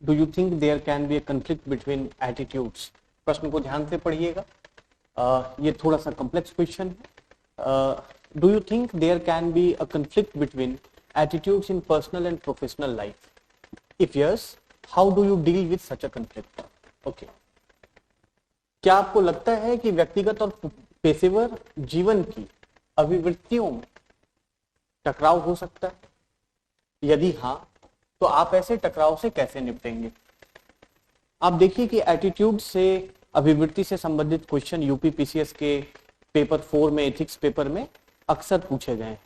Do you think there can be a conflict between attitudes? प्रश्न को ध्यान से पढ़िएगा, ये थोड़ा सा कॉम्प्लेक्स क्वेश्चन है। Do you think there can be a conflict between attitudes in personal and professional life? If yes, how do you deal with such a conflict? Okay, क्या आपको लगता है कि व्यक्तिगत और पेशेवर जीवन की अभिवृत्तियों में टकराव हो सकता है? यदि हाँ, तो आप ऐसे टकराव से कैसे निपटेंगे? आप देखिए कि एटीट्यूड से अभिवृत्ति से संबंधित क्वेश्चन यूपी पीसीएस के पेपर 4 में, एथिक्स पेपर में अक्सर पूछे गए हैं।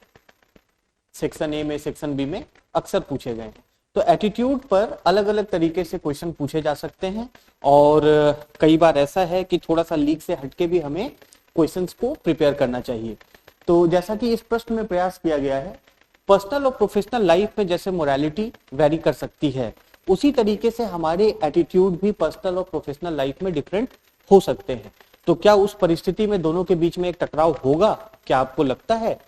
सेक्शन ए में, सेक्शन बी में अक्सर पूछे गए हैं। तो एटीट्यूड पर अलग अलग तरीके से क्वेश्चन पूछे जा सकते हैं और कई बार ऐसा है कि थोड़ा सा लीक से हटके भी हमें क्वेश्चंस को प्रिपेयर करना चाहिए। तो जैसा कि इस प्रश्न में प्रयास किया गया है, पर्सनल और प्रोफेशनल लाइफ में जैसे मोरालिटी वेरी कर सकती है, उसी तरीके से हमारे एटीट्यूड भी पर्सनल और प्रोफेशनल लाइफ में डिफरेंट हो सकते हैं। तो क्या उस परिस्थिति में दोनों के बीच में एक टकराव होगा? क्या आपको लगता है?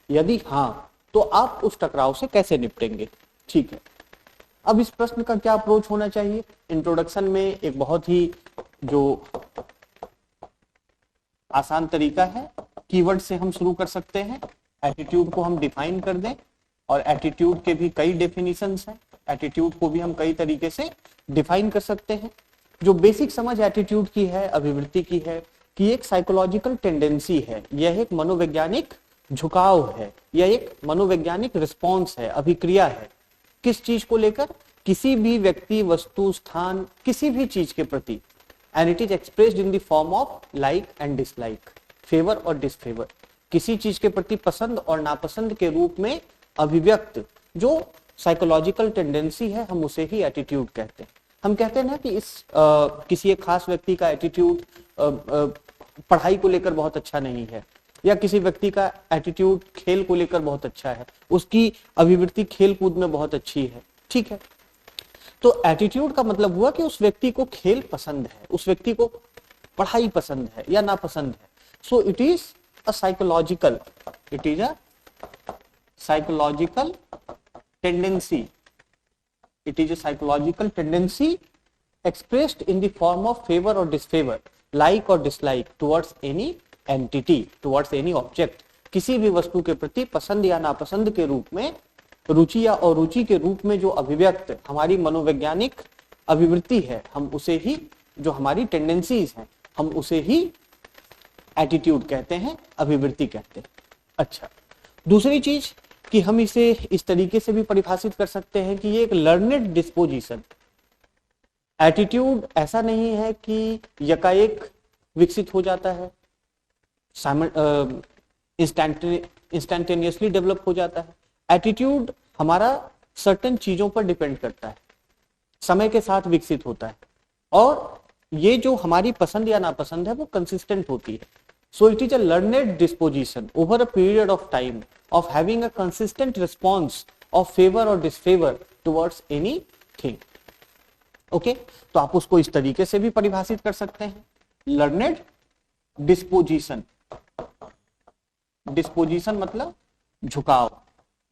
यदि हाँ, तो आप उस टकराव से कैसे निपटेंगे? ठीक है, अब इस प्रश्न का क्या अप्रोच होना चाहिए? इंट्रोडक्शन में एक बहुत ही जो आसान तरीका है, कीवर्ड से हम शुरू कर सकते हैं। एटीट्यूड को हम डिफाइन कर दें, और एटीट्यूड के भी कई डेफिनेशंस हैं। एटीट्यूड को भी हम कई तरीके से डिफाइन कर सकते हैं। जो बेसिक समझ एटीट्यूड की है, अभिवृत्ति की है, कि एक साइकोलॉजिकल टेंडेंसी है, यह एक मनोवैज्ञानिक झुकाव है, यह एक मनोवैज्ञानिक रिस्पॉन्स है, अभिक्रिया है। किस चीज को लेकर? किसी भी व्यक्ति, वस्तु, स्थान, किसी भी चीज के प्रति। And it is expressed in the form of like and dislike, favour और डिसफेवर। किसी चीज के प्रति पसंद और नापसंद के रूप में अभिव्यक्त जो साइकोलॉजिकल टेंडेंसी है, हम उसे ही एटीट्यूड कहते हैं। हम कहते हैं ना कि किसी एक खास व्यक्ति का एटीट्यूड पढ़ाई को लेकर बहुत अच्छा नहीं है, या किसी व्यक्ति का एटीट्यूड खेल को लेकर बहुत अच्छा है, उसकी अभिवृत्ति खेल कूद में बहुत अच्छी है। ठीक है, तो एटीट्यूड का मतलब हुआ कि उस व्यक्ति को खेल पसंद है, उस व्यक्ति को पढ़ाई पसंद है या नापसंद है। So it is a psychological, it is a psychological tendency, it is a psychological tendency expressed in the form of favor or disfavor, like or dislike towards any entity, towards any object। किसी भी वस्तु के प्रति पसंद या नापसंद के रूप में, रुचि या अरुचि के रूप में जो अभिव्यक्त हमारी मनोवैज्ञानिक अभिवृत्ति है, हम उसे ही, जो हमारी टेंडेंसीज हैं, हम उसे ही एटीट्यूड कहते हैं, अभिवृत्ति कहते हैं। अच्छा, दूसरी चीज कि हम इसे इस तरीके से भी परिभाषित कर सकते हैं कि ये एक लर्नेड डिस्पोजिशन। एटीट्यूड ऐसा नहीं है कि यकाएक विकसित हो जाता है, इंस्टैंटेनियसली डेवलप हो जाता है। एटीट्यूड हमारा सर्टेन चीजों पर डिपेंड करता है, समय के साथ विकसित होता है, और ये जो हमारी पसंद या नापसंद है वो कंसिस्टेंट होती है। So it is a learned disposition over a period of time of having a consistent response of favor or disfavor towards anything. Okay? तो आप उसको इस तरीके से भी परिभाषित कर सकते हैं, learned disposition। disposition मतलब झुकाव,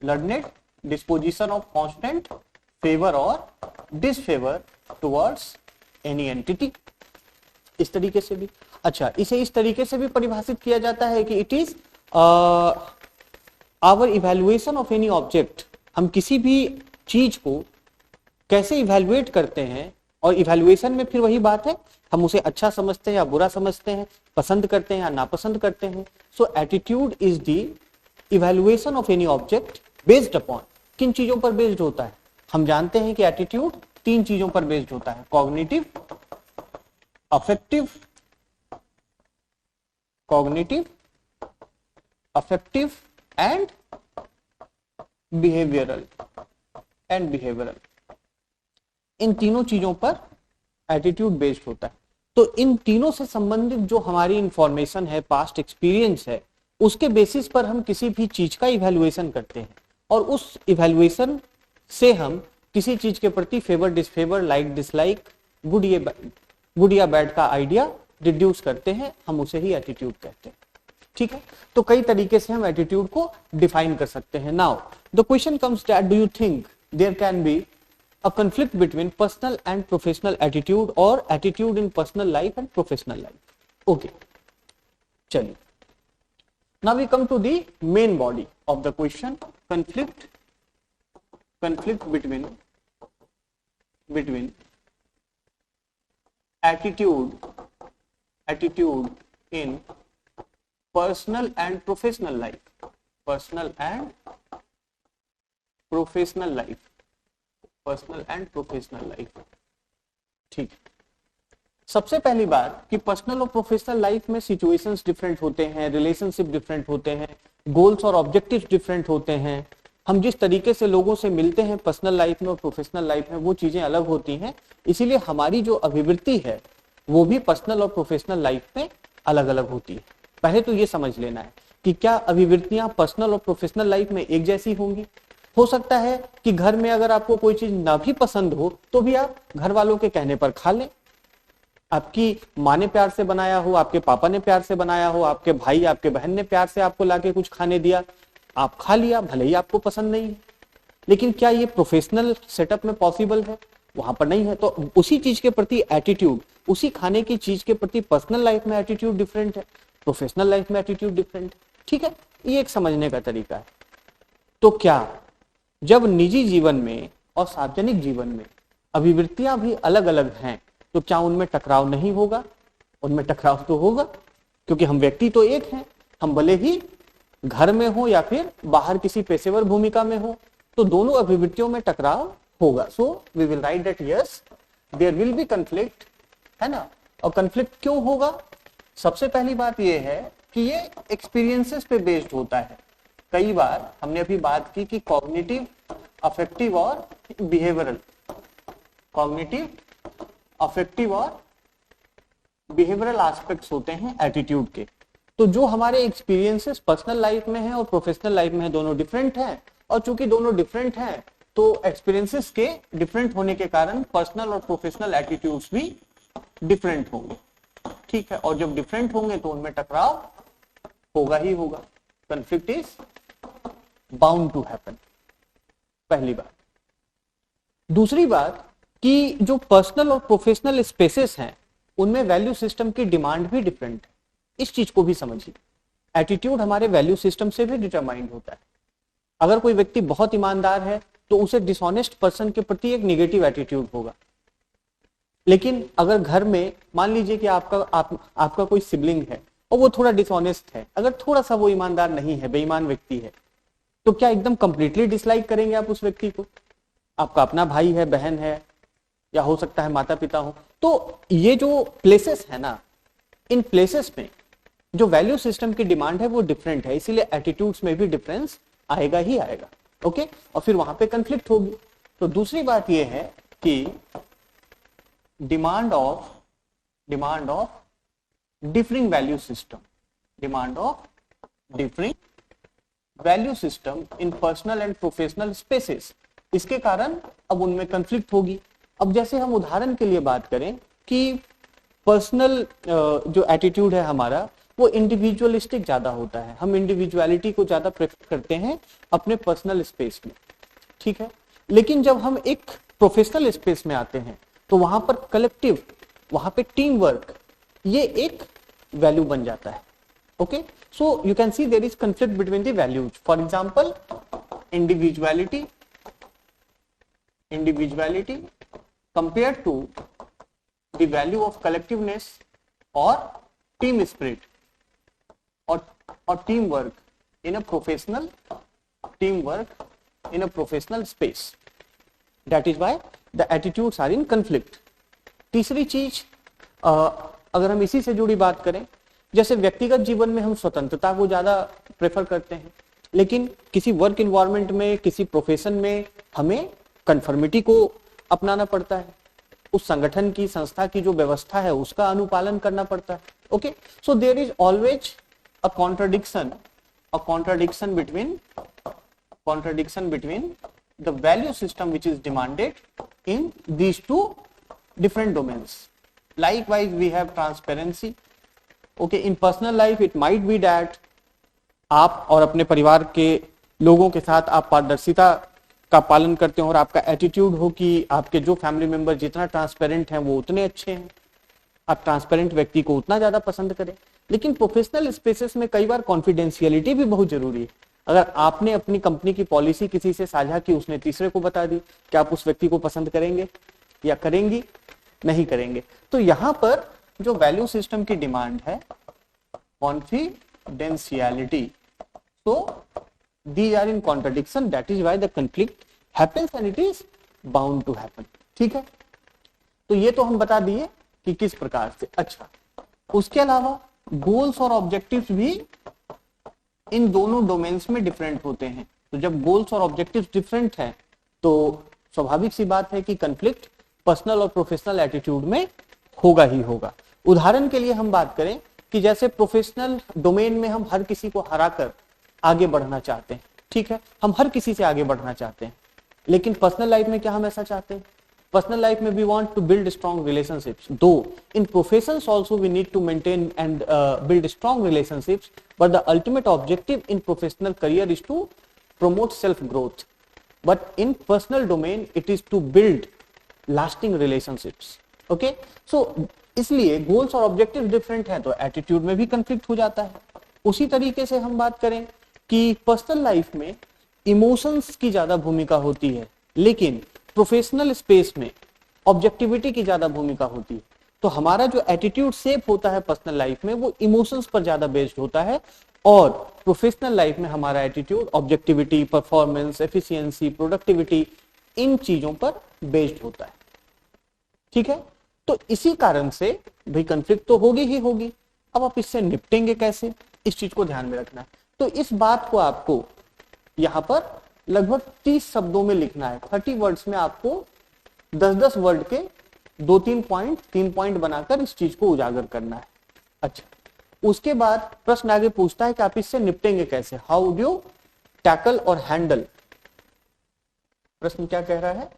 learned disposition of constant favor or disfavor towards any entity, इस तरीके से भी। अच्छा, इसे इस तरीके से भी परिभाषित किया जाता है कि it is our evaluation of any object. हम किसी भी चीज को कैसे इवैल्यूएट करते हैं, और इवैल्यूएशन में फिर वही बात है, हम उसे अच्छा समझते हैं या बुरा समझते हैं, पसंद करते हैं या नापसंद करते हैं। So attitude is the evaluation of any object based upon, किन चीजों पर बेस्ड होता है? हम जानते हैं कि एटीट्यूड 3 चीजों पर बेस्ड होता है, cognitive, affective, cognitive, affective and behavioural, इन तीनों चीजों पर एटीट्यूड बेस्ड होता है। तो इन तीनों से संबंधित जो हमारी इंफॉर्मेशन है, पास्ट एक्सपीरियंस है, उसके बेसिस पर हम किसी भी चीज का इवैल्यूएशन करते हैं, और उस इवैल्यूएशन से हम किसी चीज के प्रति favour, disfavour, like, dislike, good या बैड का आइडिया डिड्यूस करते हैं, हम उसे ही एटीट्यूड कहते हैं। ठीक है, तो कई तरीके से हम एटीट्यूड को डिफाइन कर सकते हैं। Now the question comes that do you think there can be a conflict between personal and professional attitude or attitude in personal life and professional life. Okay, चलिए, now we come to the main body of the question, conflict between attitude in personal and professional life, personal and professional life. ठीक, सबसे पहली बात कि personal और professional life में situations different होते हैं, रिलेशनशिप डिफरेंट होते हैं, गोल्स और ऑब्जेक्टिव्स डिफरेंट होते हैं, हम जिस तरीके से लोगों से मिलते हैं पर्सनल लाइफ में और प्रोफेशनल लाइफ में वो चीजें अलग होती हैं, इसीलिए हमारी जो अभिवृत्ति है वो भी पर्सनल और प्रोफेशनल लाइफ में अलग अलग होती है। पहले तो ये समझ लेना है कि क्या अभिवृत्तियां पर्सनल और प्रोफेशनल लाइफ में एक जैसी होंगी। हो सकता है कि घर में अगर आपको कोई चीज ना भी पसंद हो तो भी आप घर वालों के कहने पर खा लें, आपकी माँ ने प्यार से बनाया हो, आपके पापा ने प्यार से बनाया हो, आपके भाई आपके बहन ने प्यार से आपको लाके कुछ खाने दिया, आप खा लिया, भले ही आपको पसंद नहीं है। लेकिन क्या ये प्रोफेशनल सेटअप में पॉसिबल है? वहां पर नहीं है। तो उसी चीज के प्रति एटीट्यूड, उसी खाने की चीज के प्रति पर्सनल लाइफ में एटीट्यूड डिफरेंट है, प्रोफेशनल लाइफ में एटीट्यूड डिफरेंट है। ठीक है, ये एक समझने का तरीका है। तो क्या जब निजी जीवन में और सार्वजनिक जीवन में अभिवृत्तियां भी अलग अलग हैं तो क्या उनमें टकराव नहीं होगा? उनमें टकराव तो होगा, क्योंकि हम व्यक्ति तो एक हैं। हम भले ही घर में हो या फिर बाहर किसी पेशेवर भूमिका में हो, तो दोनों अभिवृत्तियों में टकराव होगा। So we will write that yes there will be conflict, है ना। और कंफ्लिक्ट क्यों होगा? सबसे पहली बात यह है कि ये एक्सपीरियंसेस पे बेस्ड होता है। कई बार हमने अभी बात की कि कॉग्निटिव, अफेक्टिव और बिहेवियरल, कॉग्निटिव, अफेक्टिव और बिहेवियरल एस्पेक्ट्स होते हैं एटीट्यूड के। तो जो हमारे एक्सपीरियंसेस पर्सनल लाइफ में है और प्रोफेशनल लाइफ में है, दोनों डिफरेंट हैं। और चूंकि दोनों डिफरेंट हैं तो एक्सपीरियंसेस के डिफरेंट होने के कारण पर्सनल और प्रोफेशनल एटीट्यूड्स भी डिफरेंट होंगे। ठीक है, और जब डिफरेंट होंगे तो उनमें टकराव होगा ही होगा। Conflict is bound to happen, पहली बात। दूसरी बात कि जो पर्सनल और प्रोफेशनल स्पेसेस हैं उनमें वैल्यू सिस्टम की डिमांड भी डिफरेंट है। इस चीज को भी समझिए। एटीट्यूड हमारे वैल्यू सिस्टम से भी डिटरमाइंड होता है। अगर कोई व्यक्ति बहुत ईमानदार है तो उसे डिसऑनेस्ट पर्सन के प्रति एक नेगेटिव एटीट्यूड होगा। लेकिन अगर घर में मान लीजिए कि आपका कोई सिबलिंग है और वो थोड़ा डिसऑनेस्ट है, अगर थोड़ा सा वो ईमानदार नहीं है, बेईमान व्यक्ति है, तो क्या एकदम कंप्लीटली डिसलाइक करेंगे आप उस व्यक्ति को? आपका अपना भाई है, बहन है, या हो सकता है माता पिता हो। तो ये जो प्लेसेस है ना, इन प्लेसेस में जो वैल्यू सिस्टम की डिमांड है वो डिफरेंट है, इसीलिए एटीट्यूड्स में भी डिफरेंस आएगा ही आएगा। ओके, और फिर वहां पे कंफ्लिक्ट होगी। तो दूसरी बात ये है कि demand of differing value system, demand of differing value system in personal and professional spaces, इसके कारण अब उनमें कंफ्लिक्ट होगी। अब जैसे हम उदाहरण के लिए बात करें कि पर्सनल जो एटीट्यूड है हमारा वो इंडिविजुअलिस्टिक ज्यादा होता है, हम इंडिविजुअलिटी को ज्यादा प्रेफर करते हैं अपने पर्सनल स्पेस में। ठीक है, लेकिन जब हम एक प्रोफेशनल स्पेस में आते हैं तो वहां पर कलेक्टिव, वहां पे टीम वर्क, ये एक वैल्यू बन जाता है। Okay, so you can see there is conflict between the values. For example, individuality compared to the value of collectiveness or team spirit or teamwork in a professional space. That is why the attitudes are in conflict. तीसरी चीज, अगर हम इसी से जुड़ी बात करें, जैसे व्यक्तिगत जीवन में हम स्वतंत्रता को ज्यादा प्रेफर करते हैं, लेकिन किसी वर्क इन्वायरमेंट में, किसी प्रोफेशन में हमें कंफर्मिटी को अपनाना पड़ता है, उस संगठन की, संस्था की जो व्यवस्था है उसका अनुपालन करना पड़ता है। Okay, so there is always a contradiction between the value system which is demanded in these two different domains. Likewise, we have transparency. Okay, in personal life, it might be that आप और अपने परिवार के लोगों के साथ आप पारदर्शिता का पालन करते हो और आपका एटीट्यूड हो कि आपके जो फैमिली मेंबर जितना ट्रांसपेरेंट हैं वो उतने अच्छे हैं, आप ट्रांसपेरेंट व्यक्ति को उतना ज्यादा पसंद करें। लेकिन प्रोफेशनल स्पेसेस में कई बार कॉन्फिडेंशियलिटी भी बहुत जरूरी है। अगर आपने अपनी कंपनी की पॉलिसी किसी से साझा की, उसने तीसरे को बता दी, क्या आप उस व्यक्ति को पसंद करेंगे या करेंगी? नहीं करेंगे। तो यहां पर जो वैल्यू सिस्टम की डिमांड है कॉन्फिडेंशियलिटी, तो these are in contradiction, that is why the conflict happens and it is bound to happen। ठीक है, तो ये तो हम बता दिए कि किस प्रकार से। अच्छा, उसके अलावा गोल्स और ऑब्जेक्टिव्स भी इन दोनों डोमेन्स में डिफरेंट होते हैं। तो जब गोल्स और ऑब्जेक्टिव्स डिफरेंट हैं तो स्वाभाविक सी बात है कि कंफ्लिक्ट पर्सनल और प्रोफेशनल एटीट्यूड में होगा ही होगा। उदाहरण के लिए हम बात करें कि जैसे प्रोफेशनल डोमेन में हम हर किसी को हराकर आगे बढ़ना चाहते हैं, ठीक है, हम हर किसी से आगे बढ़ना चाहते हैं। लेकिन पर्सनल लाइफ में क्या हम ऐसा चाहते हैं? पर्सनल लाइफ में we want to build strong relationships, though in professions also we need to maintain and build strong relationships, but the ultimate objective in professional career is to promote self growth, but in personal domain it is to build lasting relationships। okay, so इसलिए goals और objective different हैं तो attitude में भी conflict हो जाता है। उसी तरीके से हम बात करें कि पर्सनल लाइफ में इमोशंस की ज्यादा भूमिका होती है, लेकिन प्रोफेशनल स्पेस में ऑब्जेक्टिविटी की ज्यादा भूमिका होती है। तो हमारा जो एटीट्यूड शेप होता है पर्सनल लाइफ में वो इमोशंस पर ज्यादा बेस्ड होता है, और प्रोफेशनल लाइफ में हमारा attitude objectivity, performance, efficiency, productivity, इन चीजों पर बेस्ड होता है। ठीक है, तो इसी कारण से भाई कंफ्लिक्ट तो होगी ही होगी। अब आप इससे निपटेंगे कैसे, इस चीज को ध्यान में रखना है। तो इस बात को आपको यहां पर लगभग 30 शब्दों में लिखना है। 30 वर्ड्स में आपको 10-10 वर्ड के 2-3 पॉइंट, 3 पॉइंट बनाकर इस चीज को उजागर करना है। अच्छा, उसके बाद प्रश्न आगे पूछता है कि आप इससे निपटेंगे कैसे, हाउ डू यू टैकल और हैंडल। प्रश्न क्या कह रहा है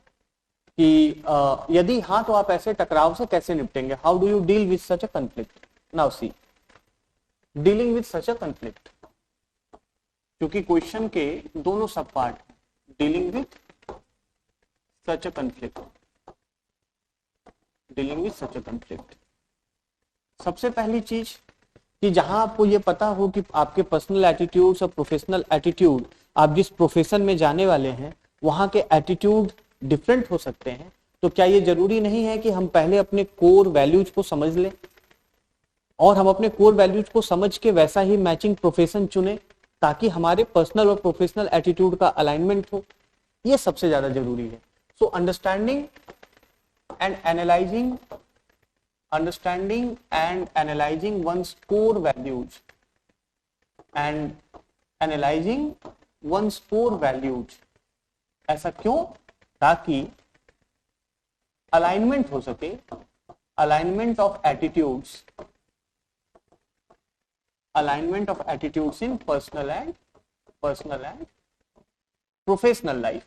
कि यदि हाँ तो आप ऐसे टकराव से कैसे निपटेंगे, how do you deal with such a conflict. Now see, dealing with such a conflict, क्योंकि क्वेश्चन के दोनों सब part, dealing with such a conflict, dealing with such a conflict. सबसे पहली चीज कि जहां आपको ये पता हो कि आपके पर्सनल एटीट्यूड और प्रोफेशनल एटीट्यूड, आप जिस प्रोफेशन में जाने वाले हैं वहां के एटीट्यूड डिफरेंट हो सकते हैं, तो क्या ये जरूरी नहीं है कि हम पहले अपने कोर वैल्यूज को समझ लें और हम अपने कोर वैल्यूज को समझ के वैसा ही मैचिंग प्रोफेशन चुने ताकि हमारे पर्सनल और प्रोफेशनल एटीट्यूड का अलाइनमेंट हो? ये सबसे ज्यादा जरूरी है। So understanding and analyzing one's core values and analyzing one's core values, ऐसा क्यों? ताकि अलाइनमेंट हो सके, alignment of attitudes in personal and professional life.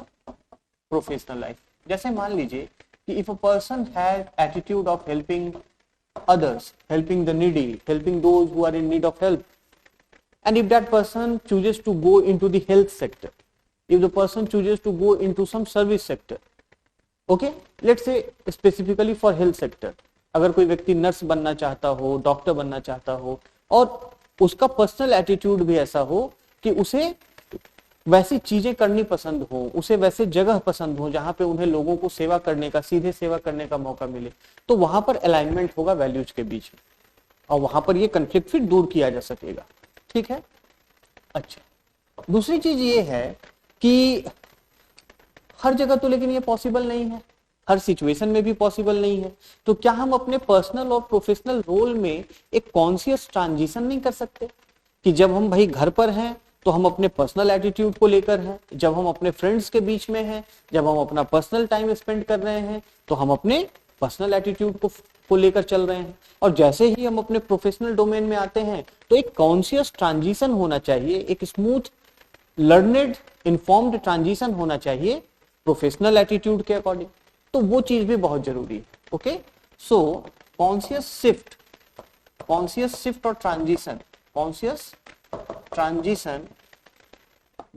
जैसे मान लीजिए कि if a person has attitude of helping others, helping the needy, helping those who are in need of help, and if that person chooses to go into the health sector, if the person chooses to go into some service sector, okay, let's say specifically for health sector, अगर कोई व्यक्ति nurse बनना चाहता हो, doctor बनना चाहता हो और उसका पर्सनल एटीट्यूड भी ऐसा हो कि उसे वैसी चीजें करनी पसंद हो, उसे वैसे जगह पसंद हो जहां पे उन्हें लोगों को सेवा करने का, सीधे सेवा करने का मौका मिले, तो वहां पर अलाइनमेंट होगा वैल्यूज के बीच में और वहां पर ये कंफ्लिक्ट फिर दूर किया जा सकेगा। ठीक है, अच्छा, दूसरी चीज ये है कि हर जगह तो लेकिन ये पॉसिबल नहीं है, हर सिचुएशन में भी पॉसिबल नहीं है। तो क्या हम अपने पर्सनल और प्रोफेशनल रोल में एक कॉन्शियस ट्रांजिशन नहीं कर सकते कि जब हम भाई घर पर हैं तो हम अपने पर्सनल एटीट्यूड को लेकर हैं, जब हम अपने फ्रेंड्स के बीच में हैं, जब हम अपना पर्सनल टाइम स्पेंड कर रहे हैं तो हम अपने पर्सनल एटीट्यूड को लेकर चल रहे हैं, और जैसे ही हम अपने प्रोफेशनल डोमेन में आते हैं तो एक कॉन्शियस ट्रांजिशन होना चाहिए, एक स्मूथ लर्नेड इन्फॉर्म्ड ट्रांजिशन होना चाहिए प्रोफेशनल एटीट्यूड के अकॉर्डिंग। तो वो चीज भी बहुत जरूरी है। ओके, सो कॉन्शियस शिफ्ट और transition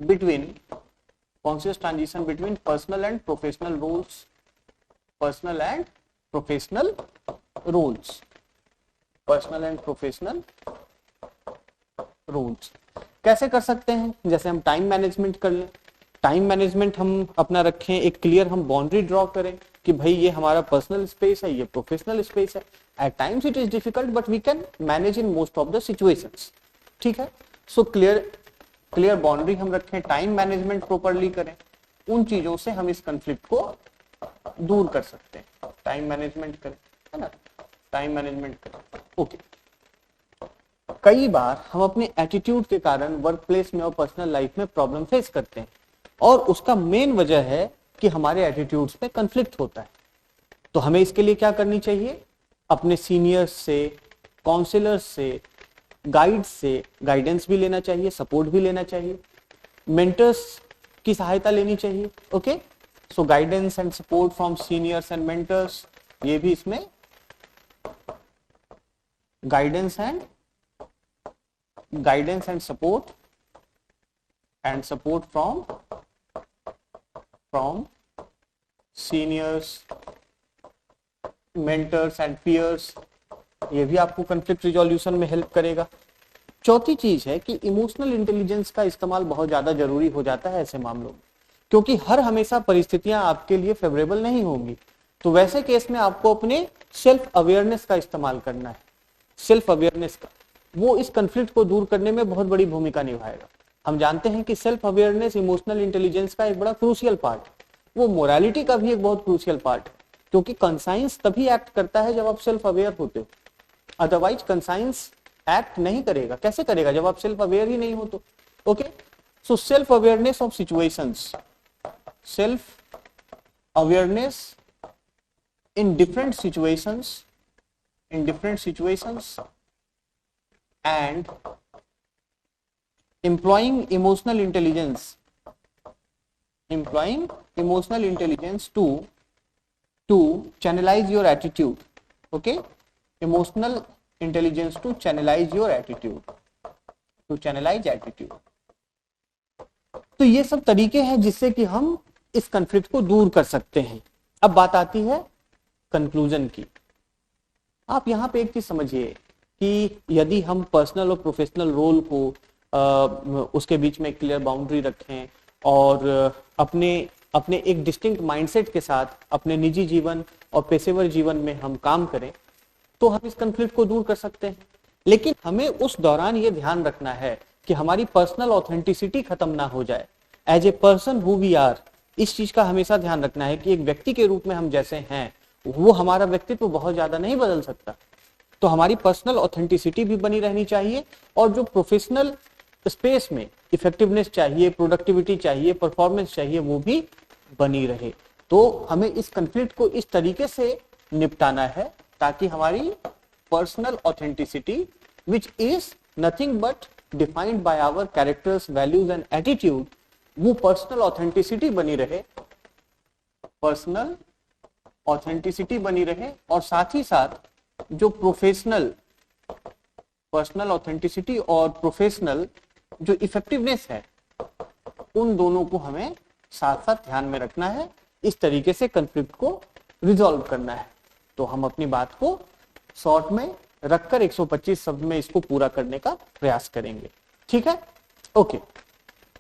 between conscious transition between personal and professional roles, personal and professional roles, personal and professional roles. कैसे कर सकते हैं? जैसे हम टाइम मैनेजमेंट कर लें, टाइम मैनेजमेंट हम अपना रखें, एक क्लियर हम बाउंड्री ड्रॉ करें कि भाई ये हमारा पर्सनल स्पेस है, ये प्रोफेशनल स्पेस है। At times it is difficult but we can manage in most of the situations, ठीक है। सो क्लियर बाउंड्री हम रखें, टाइम मैनेजमेंट प्रॉपर्ली करें, उन चीजों से हम इस कंफ्लिक्ट को दूर कर सकते हैं। टाइम मैनेजमेंट करें, है ना, टाइम मैनेजमेंट करें। ओके, कई बार हम अपने एटीट्यूड के कारण वर्क प्लेस में और पर्सनल लाइफ में प्रॉब्लम फेस करते हैं और उसका मेन वजह है कि हमारे एटीट्यूड्स में कंफ्लिक्ट होता है। तो हमें इसके लिए क्या करनी चाहिए? अपने सीनियर्स से, काउंसलर्स से, गाइड से गाइडेंस भी लेना चाहिए, सपोर्ट भी लेना चाहिए, मेंटर्स की सहायता लेनी चाहिए। Okay, so guidance and support from seniors and mentors, ये भी इसमें guidance and support from seniors, mentors and peers, ये भी आपको कंफ्लिक्ट रिजोल्यूशन में हेल्प करेगा। चौथी चीज है कि इमोशनल इंटेलिजेंस का इस्तेमाल बहुत ज्यादा जरूरी हो जाता है ऐसे मामलों में, क्योंकि हर हमेशा परिस्थितियां आपके लिए फेवरेबल नहीं होंगी। तो वैसे केस में आपको अपने सेल्फ अवेयरनेस का इस्तेमाल करना है। सेल्फ अवेयरनेस का, वो इस कंफ्लिक्ट को दूर करने में बहुत बड़ी भूमिका निभाएगा। हम जानते हैं कि सेल्फ अवेयरनेस इमोशनल इंटेलिजेंस का एक बड़ा क्रूशियल पार्ट है, वो मोरालिटी का भी एक बहुत क्रूशियल पार्ट है, क्योंकि कंसाइंस तभी एक्ट करता है जब आप सेल्फ अवेयर होते हो, अदरवाइज कंसाइंस एक्ट नहीं करेगा। कैसे करेगा? जब आप सेल्फ अवेयर ही नहीं हो तो। Okay, so self awareness of situations, self awareness in different situations and employing emotional intelligence to channelize your attitude. Okay, emotional intelligence to channelize your attitude, to channelize attitude। तो ये सब तरीके हैं जिससे कि हम इस कॉन्फ्लिक्ट को दूर कर सकते हैं। अब बात आती है कंक्लूजन की। आप यहाँ पे एक चीज समझिए कि यदि हम पर्सनल और प्रोफेशनल रोल को उसके बीच में क्लियर बाउंड्री रखें और अपने एक डिस्टिंक्ट माइंडसेट के साथ अपने निजी जीवन और पेशेवर जीवन में हम काम करें, तो हम इस कंफ्लिक्ट को दूर कर सकते हैं। लेकिन हमें उस दौरान ये ध्यान रखना है कि हमारी पर्सनल ऑथेंटिसिटी खत्म ना हो जाए। As a person who we are, इस चीज का हमेशा ध्यान रखना है कि एक व्यक्ति के रूप में हम जैसे हैं वो हमारा व्यक्तित्व बहुत ज्यादा नहीं बदल सकता। तो हमारी पर्सनल ऑथेंटिसिटी भी बनी रहनी चाहिए और जो प्रोफेशनल स्पेस में इफेक्टिवनेस चाहिए, प्रोडक्टिविटी चाहिए, परफॉर्मेंस चाहिए, वो भी बनी रहे। तो हमें इस कंफ्लिक्ट को इस तरीके से निपटाना है ताकि हमारी personal authenticity, which is nothing but defined by our characters, values and attitude, वो पर्सनल ऑथेंटिसिटी बनी रहे, पर्सनल ऑथेंटिसिटी बनी रहे। और साथ ही साथ जो पर्सनल ऑथेंटिसिटी और प्रोफेशनल जो इफेक्टिवनेस है, उन दोनों को हमें साथ साथ ध्यान में रखना है। इस तरीके से कॉन्फ्लिक्ट को रिजॉल्व करना है। तो हम अपनी बात को शॉर्ट में रखकर 125 शब्द में इसको पूरा करने का प्रयास करेंगे। ठीक है, ओके।